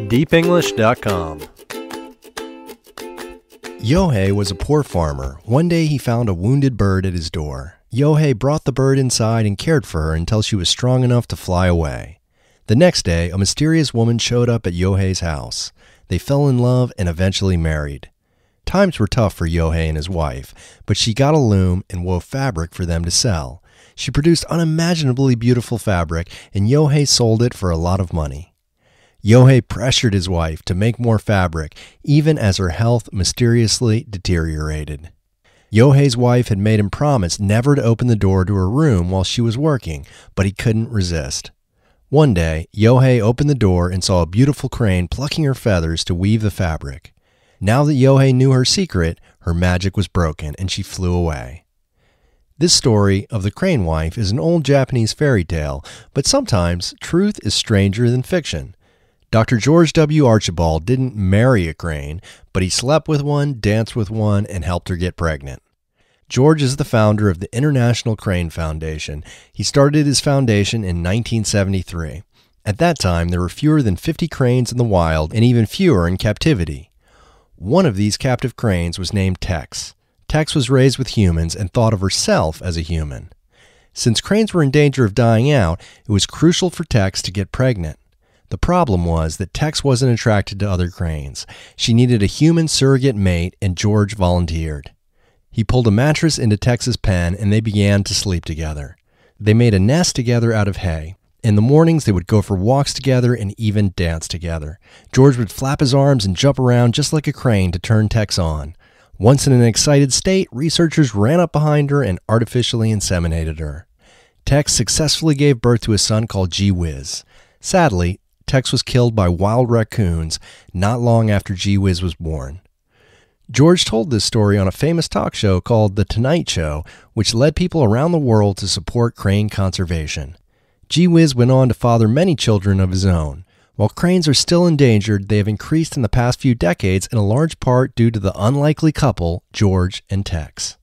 deepenglish.com. Yohei was a poor farmer. One day he found a wounded bird at his door. Yohei brought the bird inside and cared for her until she was strong enough to fly away. The next day, a mysterious woman showed up at Yohei's house. They fell in love and eventually married. Times were tough for Yohei and his wife, but she got a loom and wove fabric for them to sell. She produced unimaginably beautiful fabric, and Yohei sold it for a lot of money. Yohei pressured his wife to make more fabric, even as her health mysteriously deteriorated. Yohei's wife had made him promise never to open the door to her room while she was working, but he couldn't resist. One day, Yohei opened the door and saw a beautiful crane plucking her feathers to weave the fabric. Now that Yohei knew her secret, her magic was broken and she flew away. This story of the crane wife is an old Japanese fairy tale, but sometimes truth is stranger than fiction. Dr. George W. Archibald didn't marry a crane, but he slept with one, danced with one, and helped her get pregnant. George is the founder of the International Crane Foundation. He started his foundation in 1973. At that time, there were fewer than 50 cranes in the wild and even fewer in captivity. One of these captive cranes was named Tex. Tex was raised with humans and thought of herself as a human. Since cranes were in danger of dying out, it was crucial for Tex to get pregnant. The problem was that Tex wasn't attracted to other cranes. She needed a human surrogate mate, and George volunteered. He pulled a mattress into Tex's pen, and they began to sleep together. They made a nest together out of hay. In the mornings, they would go for walks together and even dance together. George would flap his arms and jump around just like a crane to turn Tex on. Once in an excited state, researchers ran up behind her and artificially inseminated her. Tex successfully gave birth to a son called Gee Whiz. Sadly, Tex was killed by wild raccoons not long after Gee Whiz was born. George told this story on a famous talk show called The Tonight Show, which led people around the world to support crane conservation. Gee Whiz went on to father many children of his own. While cranes are still endangered, they have increased in the past few decades in a large part due to the unlikely couple, George and Tex.